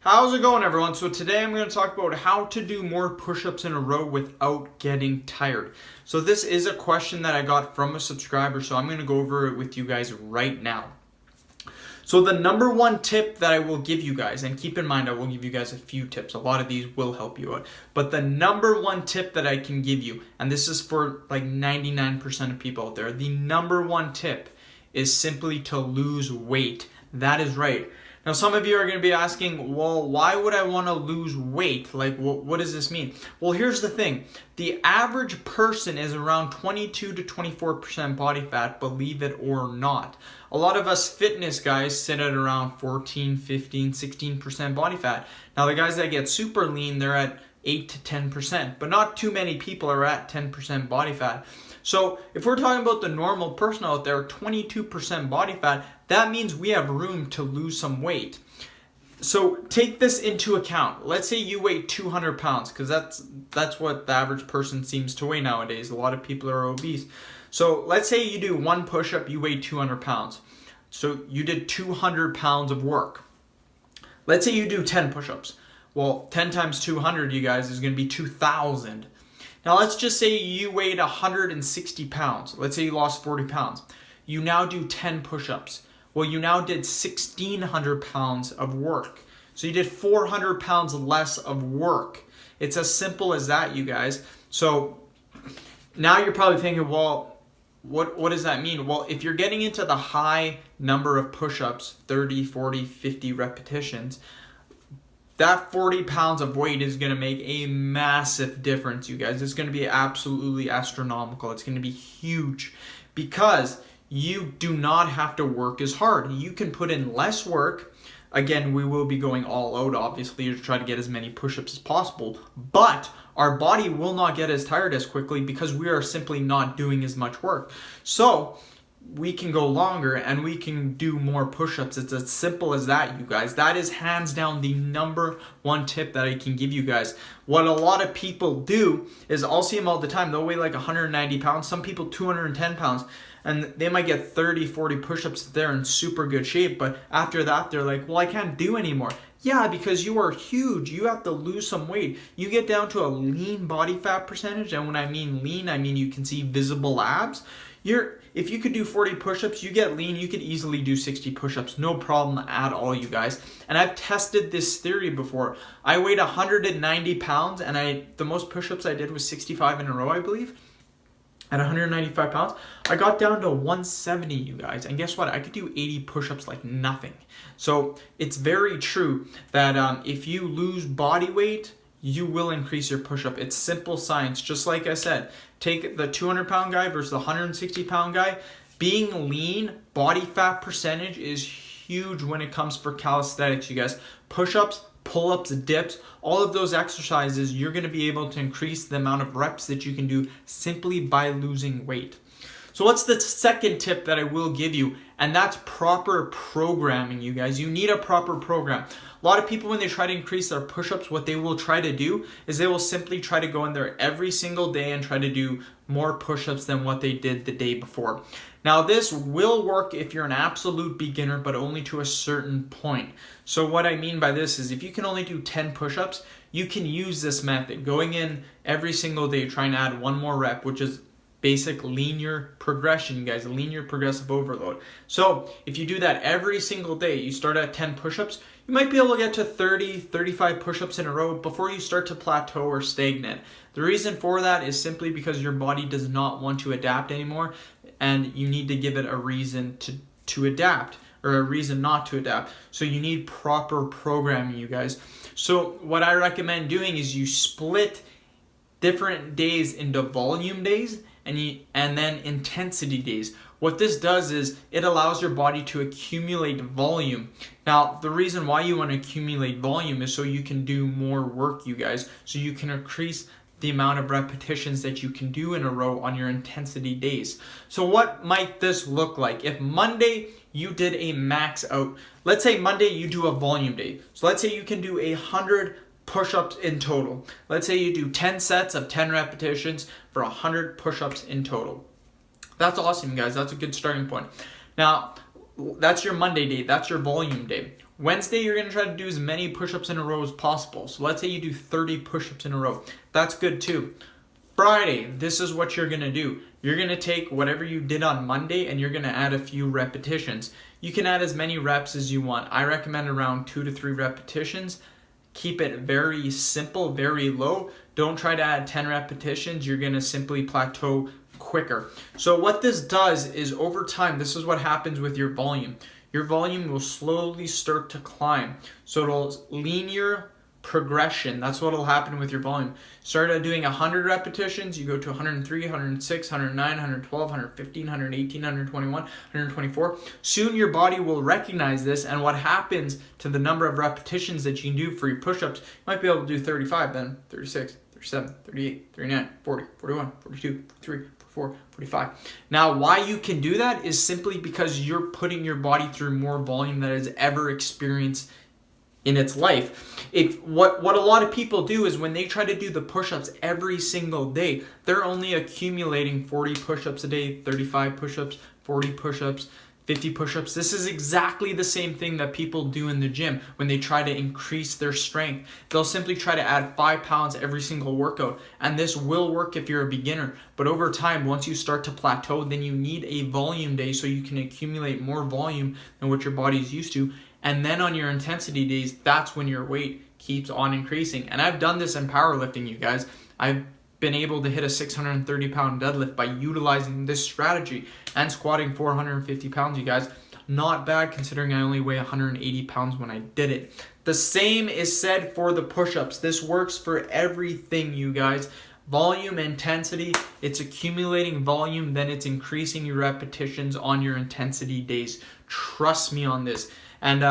How's it going, everyone? So today I'm going to talk about how to do more push-ups in a row without getting tired. So this is a question that I got from a subscriber, so I'm going to go over it with you guys right now. So the number one tip that I will give you guys, and keep in mind I will give you guys a few tips, a lot of these will help you out, but the number one tip that I can give you, and this is for like 99% of people out there, the number one tip is simply to lose weight. That is right. Now, some of you are going to be asking, well, why would I want to lose weight? Like, what does this mean? Well, here's the thing. The average person is around 22 to 24% body fat, believe it or not. A lot of us fitness guys sit at around 14, 15, 16% body fat. Now, the guys that get super lean, they're at 8 to 10%, but not too many people are at 10% body fat. So if we're talking about the normal person out there, 22% body fat, that means we have room to lose some weight. So take this into account. Let's say you weigh 200 pounds, because that's what the average person seems to weigh nowadays. A lot of people are obese. So let's say you do one push-up, you weigh 200 pounds. So you did 200 pounds of work. Let's say you do 10 push-ups. Well, 10 times 200, you guys, is going to be 2,000. Now let's just say you weighed 160 pounds. Let's say you lost 40 pounds. You now do 10 push-ups. Well, you now did 1,600 pounds of work. So you did 400 pounds less of work. It's as simple as that, you guys. So now you're probably thinking, well, what does that mean? Well, if you're getting into the high number of push-ups, 30, 40, 50 repetitions, that 40 pounds of weight is going to make a massive difference, you guys. It's going to be absolutely astronomical. It's going to be huge because you do not have to work as hard. You can put in less work. Again, we will be going all out, obviously, to try to get as many push-ups as possible. But our body will not get as tired as quickly because we are simply not doing as much work. So we can go longer and we can do more push-ups. It's as simple as that, you guys. That is hands down the number one tip that I can give you guys. What a lot of people do is, I'll see them all the time, they'll weigh like 190 pounds, some people 210 pounds, and they might get 30, 40 push-ups. They're in super good shape, but after that they're like, well, I can't do anymore. Yeah, because you are huge. You have to lose some weight. You get down to a lean body fat percentage, and when I mean lean, I mean you can see visible abs. If you could do 40 push-ups, you get lean, you could easily do 60 push-ups. No problem at all, you guys. And I've tested this theory before. I weighed 190 pounds, and the most push-ups I did was 65 in a row, I believe. At 195 pounds, I got down to 170, you guys. And guess what? I could do 80 push-ups like nothing. So it's very true that if you lose body weight, you will increase your push-up. It's simple science. Just like I said, take the 200-pound guy versus the 160-pound guy. Being lean, body fat percentage is huge when it comes for calisthenics, you guys. Push-ups, pull-ups, dips, all of those exercises, you're going to be able to increase the amount of reps that you can do simply by losing weight. So what's the second tip that I will give you? And that's proper programming, you guys. You need a proper program. A lot of people, when they try to increase their push-ups, what they will try to do is they will simply try to go in there every single day and try to do more push-ups than what they did the day before. Now, this will work if you're an absolute beginner, but only to a certain point. So what I mean by this is if you can only do 10 push-ups, you can use this method. Going in every single day, trying to add one more rep, which is basic linear progression, you guys, linear progressive overload. So if you do that every single day, you start at 10 push-ups, you might be able to get to 30, 35 push-ups in a row before you start to plateau or stagnate. The reason for that is simply because your body does not want to adapt anymore, and you need to give it a reason to adapt, or a reason not to adapt. So you need proper programming, you guys. So what I recommend doing is you split different days into volume days and then intensity days. What this does is it allows your body to accumulate volume. Now, the reason why you want to accumulate volume is so you can do more work, you guys. So you can increase the amount of repetitions that you can do in a row on your intensity days. So what might this look like? If Monday you did a max out, let's say Monday you do a volume day. So let's say you can do 100 push-ups in total. Let's say you do 10 sets of 10 repetitions for 100 push-ups in total. That's awesome, guys. That's a good starting point. Now, that's your Monday day. That's your volume day. Wednesday, you're going to try to do as many push-ups in a row as possible. So let's say you do 30 push-ups in a row. That's good too. Friday, this is what you're going to do. You're going to take whatever you did on Monday and you're going to add a few repetitions. You can add as many reps as you want. I recommend around 2 to 3 repetitions. Keep it very simple, very low. Don't try to add 10 repetitions. You're going to simply plateau quicker. So what this does is over time, this is what happens with your volume. Your volume will slowly start to climb. So it'll linear progression. That's what will happen with your volume. Start at doing 100 repetitions, you go to 103, 106, 109, 112, 115, 118, 121, 124. Soon your body will recognize this, and what happens to the number of repetitions that you can do for your push-ups, you might be able to do 35, then 36, 37, 38, 39, 40, 41, 42, 43, 44, 45. Now, why you can do that is simply because you're putting your body through more volume than it has ever experienced in its life. What a lot of people do is when they try to do the push-ups every single day, they're only accumulating 40 push-ups a day, 35 push-ups, 40 push-ups, 50 push-ups. This is exactly the same thing that people do in the gym when they try to increase their strength. They'll simply try to add 5 pounds every single workout, and this will work if you're a beginner. But over time, once you start to plateau, then you need a volume day so you can accumulate more volume than what your body's used to. And then on your intensity days, that's when your weight keeps on increasing. And I've done this in powerlifting, you guys. I've been able to hit a 630 pound deadlift by utilizing this strategy and squatting 450 pounds, you guys. Not bad considering I only weigh 180 pounds when I did it. The same is said for the push-ups. This works for everything, you guys. Volume, intensity, it's accumulating volume, then it's increasing your repetitions on your intensity days. Trust me on this. And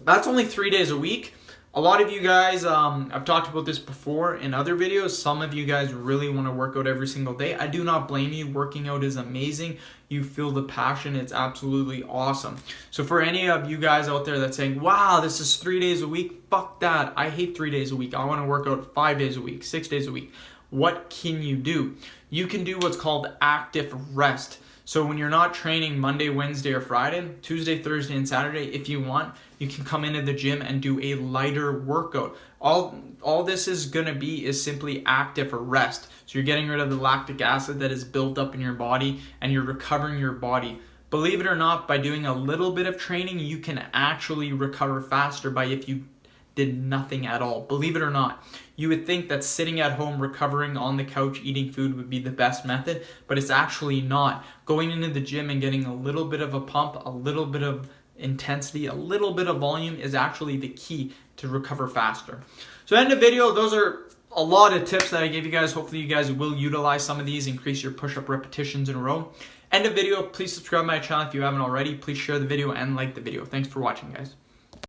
that's only 3 days a week. A lot of you guys, I've talked about this before in other videos. Some of you guys really want to work out every single day. I do not blame you. Working out is amazing. You feel the passion. It's absolutely awesome. So for any of you guys out there that's saying, wow, this is 3 days a week, fuck that. I hate 3 days a week. I want to work out 5 days a week, 6 days a week. What can you do? You can do what's called active rest. So when you're not training Monday, Wednesday, or Friday, Tuesday, Thursday, and Saturday, if you want, you can come into the gym and do a lighter workout. All this is going to be is simply active rest. So you're getting rid of the lactic acid that is built up in your body, and you're recovering your body. Believe it or not, by doing a little bit of training, you can actually recover faster by if you did nothing at all. Believe it or not. You would think that sitting at home recovering on the couch eating food would be the best method, but it's actually not. Going into the gym and getting a little bit of a pump, a little bit of intensity, a little bit of volume is actually the key to recover faster. So end of video, those are a lot of tips that I gave you guys. Hopefully you guys will utilize some of these, increase your push-up repetitions in a row. End of video, please subscribe to my channel if you haven't already. Please share the video and like the video. Thanks for watching, guys.